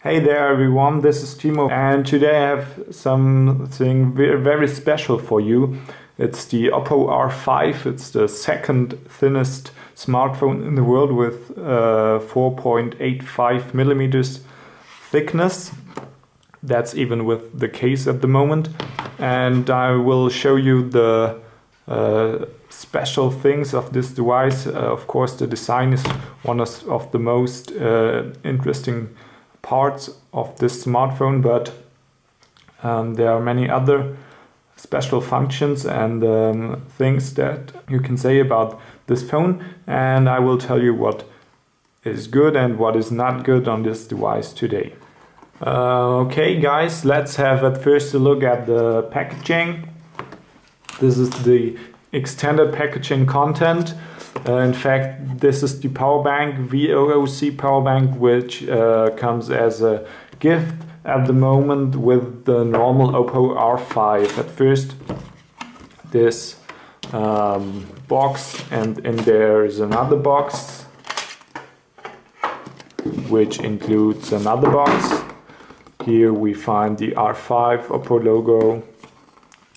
Hey there everyone, this is Timo and today I have something very special for you. It's the Oppo R5, it's the second thinnest smartphone in the world with 4.85 millimeters thickness. That's even with the case at the moment. And I will show you the special things of this device. Of course, the design is one of the most interesting parts of this smartphone, but there are many other special functions and things that you can say about this phone, and I will tell you what is good and what is not good on this device today. Okay guys, let's have at first a look at the packaging. This is the extended packaging content. In fact, this is the power bank, VOOC power bank, which comes as a gift at the moment with the normal Oppo R5. At first, this box, and in there is another box, which includes another box. Here we find the R5 Oppo logo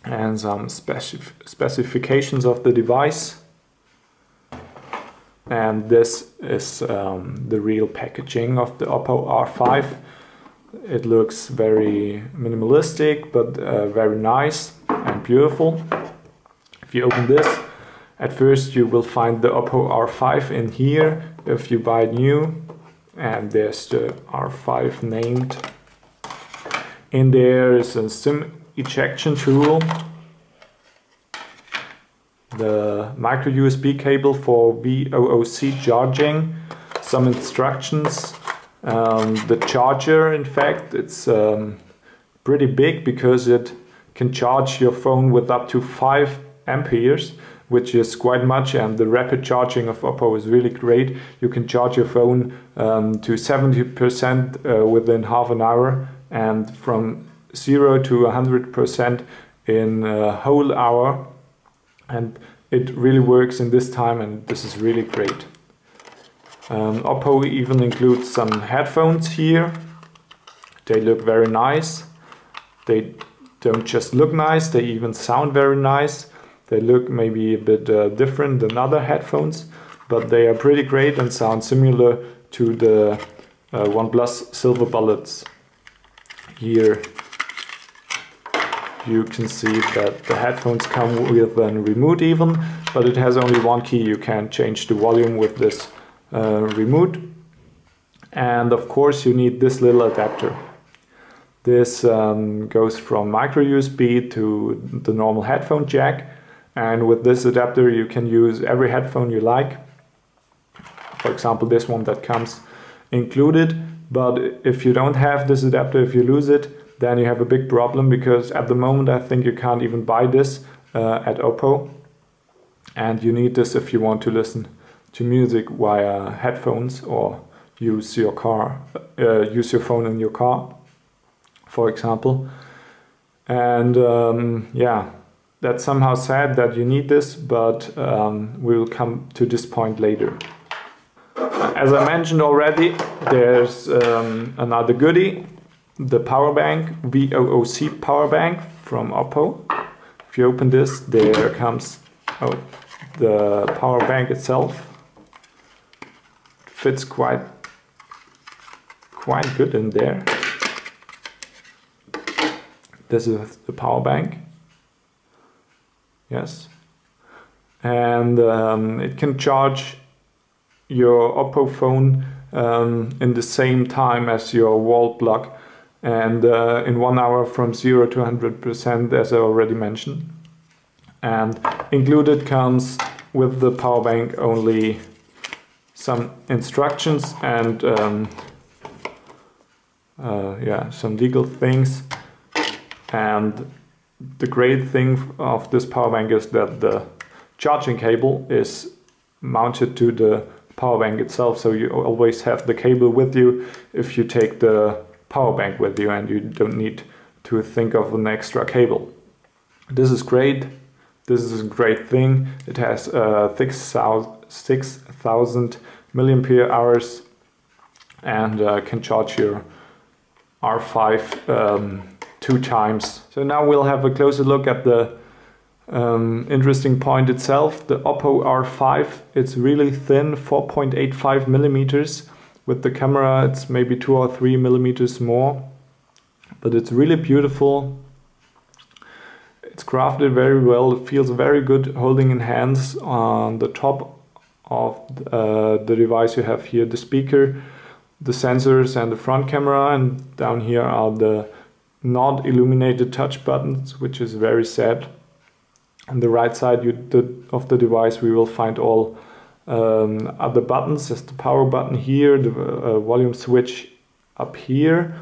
and some specifications of the device. And this is the real packaging of the Oppo R5. It looks very minimalistic, but very nice and beautiful. If you open this, at first you will find the Oppo R5 in here if you buy it new. And there's the R5 named. In there is a SIM ejection tool, the micro USB cable for VOOC charging, some instructions, the charger. In fact, it's pretty big because it can charge your phone with up to 5 amperes, which is quite much, and the rapid charging of Oppo is really great. You can charge your phone to 70% within half an hour, and from 0 to 100% in a whole hour, and it really works in this time, and this is really great. Oppo even includes some headphones here. They look very nice. They don't just look nice, they even sound very nice. They look maybe a bit different than other headphones, but they are pretty great and sound similar to the OnePlus Silver Bullets. Here you can see that the headphones come with a remote even, but it has only one key. You can change the volume with this remote. And of course you need this little adapter. This goes from micro USB to the normal headphone jack, and with this adapter you can use every headphone you like. For example, this one that comes included. But if you don't have this adapter, if you lose it, then you have a big problem, because at the moment I think you can't even buy this at Oppo. And you need this if you want to listen to music via headphones or use your phone in your car, for example. And yeah, that's somehow sad that you need this, but we will come to this point later. As I mentioned already, there's another goodie, the power bank, VOOC power bank from Oppo. If you open this, there comes the power bank itself. It fits quite good in there. This is the power bank. Yes. And it can charge your Oppo phone in the same time as your wall plug, and in 1 hour from 0 to 100%, as I already mentioned. And included comes with the power bank only some instructions and yeah, some legal things. And the great thing of this power bank is that the charging cable is mounted to the power bank itself, so you always have the cable with you if you take the power bank with you, and you don't need to think of an extra cable. This is great. This is a great thing. It has 6,000 milliampere hours and can charge your R5 2 times. So now we'll have a closer look at the interesting point itself. The Oppo R5, it's really thin, 4.85 millimeters. With the camera it's maybe 2 or 3 millimeters more, but it's really beautiful. It's crafted very well, it feels very good holding in hands. On the top of the device you have here the speaker, the sensors and the front camera, and down here are the not illuminated touch buttons, which is very sad. On the right side of the device we will find all other buttons. There's the power button here, the volume switch up here.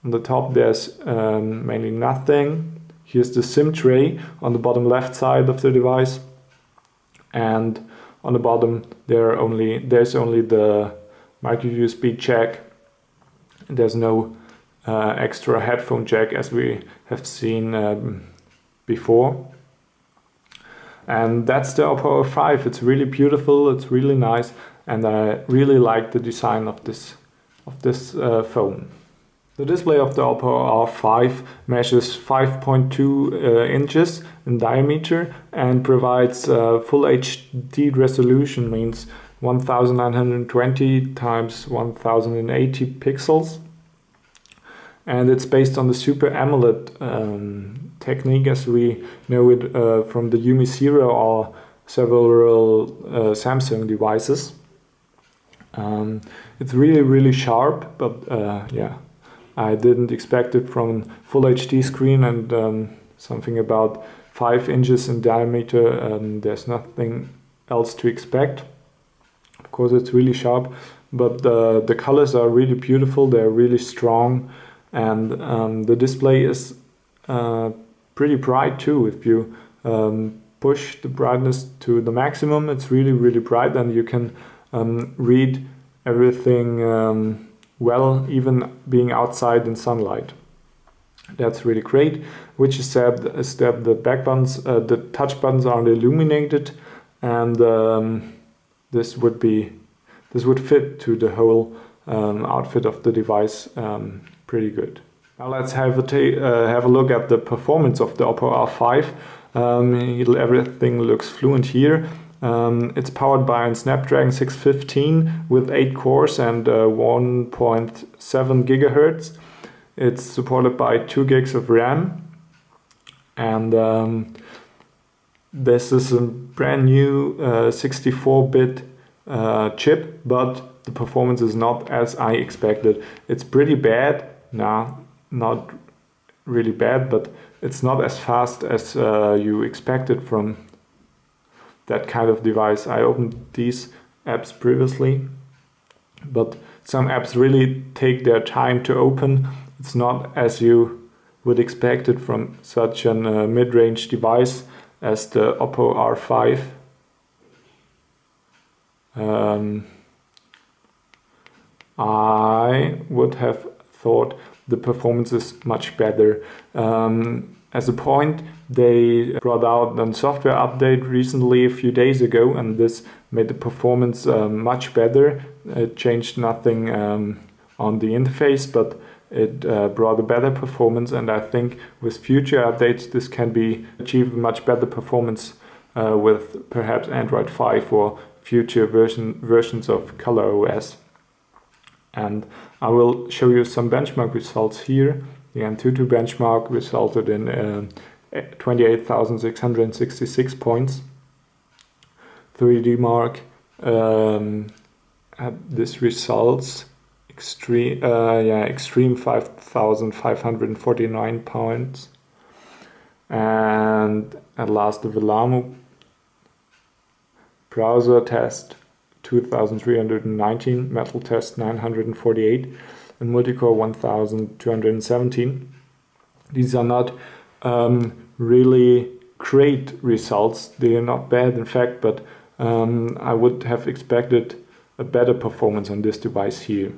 On the top there's mainly nothing. Here's the SIM tray on the bottom left side of the device, and on the bottom there's only the micro USB jack. There's no extra headphone jack as we have seen before. And that's the Oppo R5. It's really beautiful, it's really nice, and I really like the design of this phone. The display of the Oppo R5 measures 5.2 inches in diameter and provides full HD resolution, means 1920 times 1080 pixels. And it's based on the Super AMOLED technique, as we know it from the Umi Zero or several Samsung devices. It's really sharp, but yeah, I didn't expect it from full HD screen and something about 5 inches in diameter. There's nothing else to expect. Of course it's really sharp, but the colors are really beautiful, they're really strong, and the display is pretty bright too. If you push the brightness to the maximum, it's really bright, and you can read everything well, even being outside in sunlight. That's really great. Which is that the back buttons, the touch buttons aren't illuminated, and this would fit to the whole outfit of the device pretty good. Now let's have a look at the performance of the Oppo R5. Everything looks fluent here. It's powered by a Snapdragon 615 with 8 cores and 1.7 gigahertz. It's supported by 2 gigs of RAM, and this is a brand new 64-bit chip, but the performance is not as I expected. It's pretty bad. Nah, not really bad, but it's not as fast as you expected from that kind of device. I opened these apps previously, but some apps really take their time to open. It's not as you would expect it from such a mid-range device as the Oppo R5. I would have thought the performance is much better. As a point, they brought out a software update recently, a few days ago, and this made the performance much better. It changed nothing on the interface, but it brought a better performance, and I think with future updates this can be achieved much better performance with perhaps Android 5 or future versions of ColorOS. And I will show you some benchmark results here. The Antutu benchmark resulted in 28,666 points. 3D Mark had this results extreme 5,549 points, and at last the Velamu browser test 2,319, metal test 948, and multicore 1,217. These are not really great results. They are not bad in fact, but I would have expected a better performance on this device here.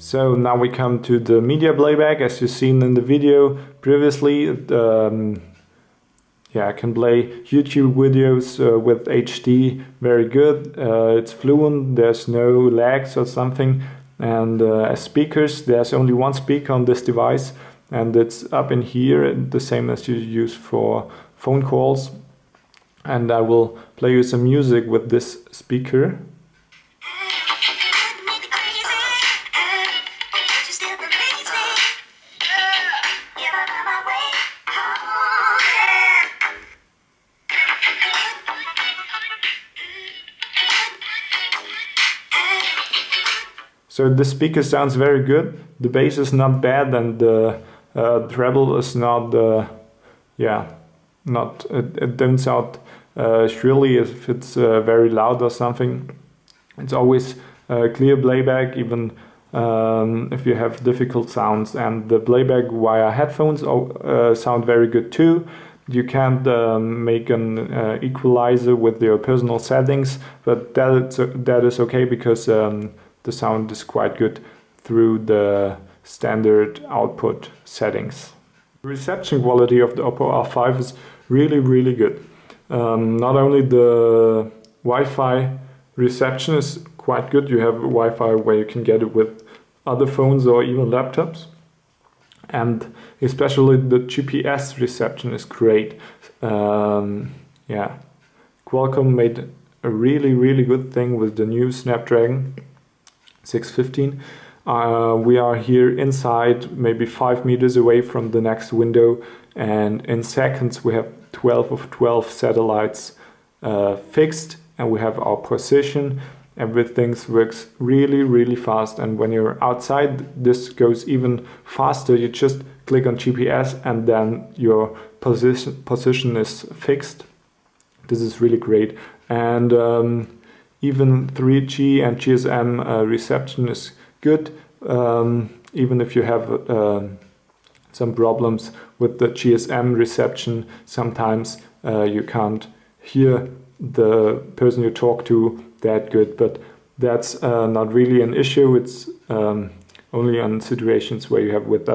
So now we come to the media playback. As you've seen in the video previously, I can play YouTube videos with HD very good. It's fluent, there's no lags or something. And as speakers, there's only one speaker on this device, and it's up in here, the same as you use for phone calls. And I will play you some music with this speaker. So the speaker sounds very good, the bass is not bad, and the treble is not, it don't sound shrilly if it's very loud or something. It's always clear playback, even if you have difficult sounds, and the playback via headphones sound very good too. You can't make an equalizer with your personal settings, but that is okay because the sound is quite good through the standard output settings. The reception quality of the Oppo R5 is really good. Not only the Wi-Fi reception is quite good, you have Wi-Fi where you can get it with other phones or even laptops. And especially the GPS reception is great. Qualcomm made a really good thing with the new Snapdragon 615. We are here inside, maybe 5 meters away from the next window, and in seconds we have 12 of 12 satellites fixed, and we have our position. Everything works really fast, and when you're outside this goes even faster. You just click on GPS and then your position is fixed. This is really great, and even 3G and GSM reception is good, even if you have some problems with the GSM reception. Sometimes you can't hear the person you talk to that good, but that's not really an issue. It's only on situations where you have with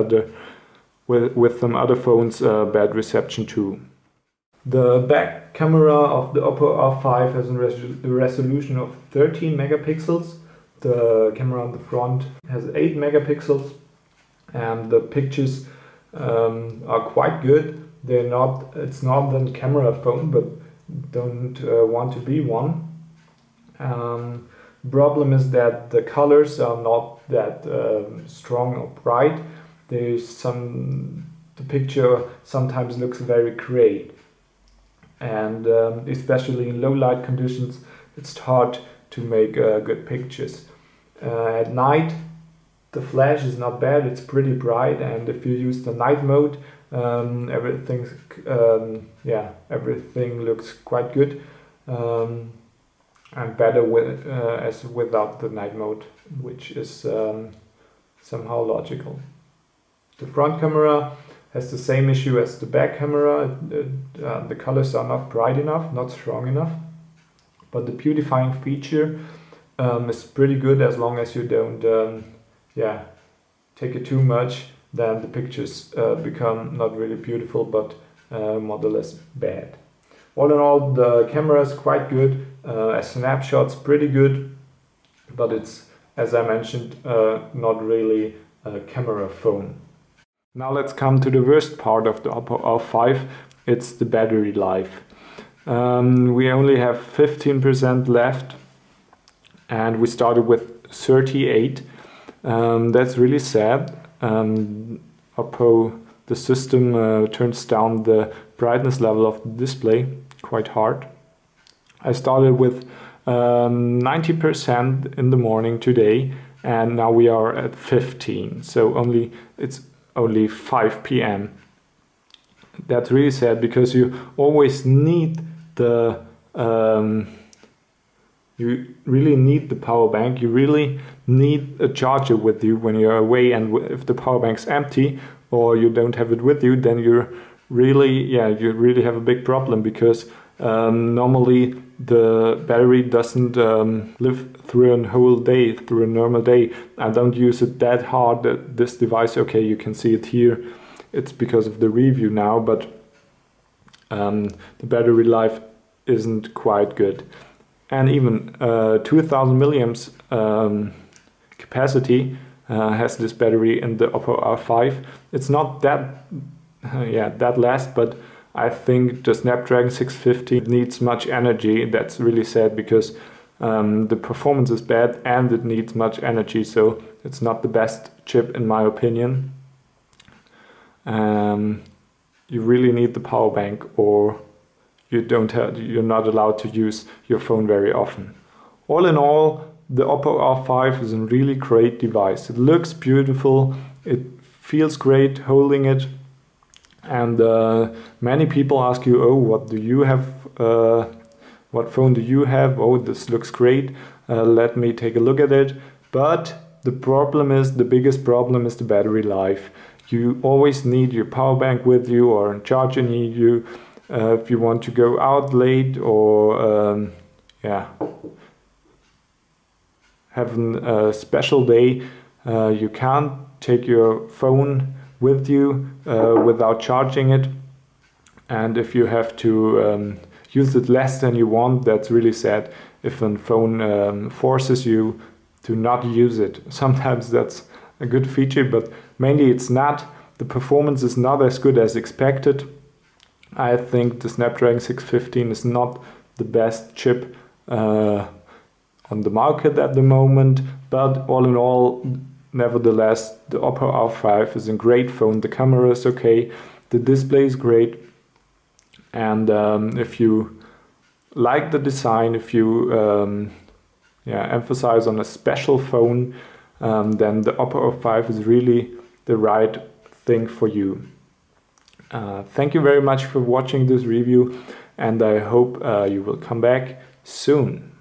some other phones bad reception too. The back camera of the Oppo R5 has a resolution of 13 megapixels. The camera on the front has 8 megapixels, and the pictures are quite good. It's not a camera phone, but don't want to be one. Problem is that the colors are not that strong or bright. The picture sometimes looks very gray, and especially in low light conditions it's hard to make good pictures. At night the flash is not bad, it's pretty bright, and if you use the night mode everything looks quite good, and better as without the night mode, which is somehow logical. The front camera has the same issue as the back camera. The colors are not bright enough, not strong enough, but the beautifying feature is pretty good as long as you don't take it too much. Then the pictures become not really beautiful, but more or less bad. All in all, the camera is quite good. As snapshots, pretty good, but it's, as I mentioned, not really a camera phone. Now let's come to the worst part of the Oppo R5. It's the battery life. We only have 15% left, and we started with 38. That's really sad. Oppo, the system turns down the brightness level of the display quite hard. I started with 90% in the morning today, and now we are at 15. So it's only 5 p.m. That's really sad, because you always need the you really need the power bank. You really need a charger with you when you're away, and if the power bank's empty or you don't have it with you, then you really have a big problem, because normally the battery doesn't live through a whole day, through a normal day. I don't use it that hard, this device. Okay, you can see it here. It's because of the review now, but the battery life isn't quite good. And even 2000 milliamps capacity has this battery in the Oppo R5. It's not that that last, but I think the Snapdragon 650 needs much energy. That's really sad, because the performance is bad and it needs much energy, so it's not the best chip in my opinion. You really need the power bank, or you're not allowed to use your phone very often. All in all, the Oppo R5 is a really great device. It looks beautiful, it feels great holding it. And many people ask you, oh, what do you have? What phone do you have? Oh, this looks great. Let me take a look at it. But the biggest problem is the battery life. You always need your power bank with you, or a charger near you, if you want to go out late, or have a special day. You can't take your phone with you without charging it, and if you have to use it less than you want, that's really sad. If a phone forces you to not use it, sometimes that's a good feature, but mainly it's not. The performance is not as good as expected. I think the Snapdragon 615 is not the best chip on the market at the moment, but all in all, nevertheless, the Oppo R5 is a great phone. The camera is okay, the display is great, and if you like the design, if you emphasize on a special phone, then the Oppo R5 is really the right thing for you. Thank you very much for watching this review, and I hope you will come back soon.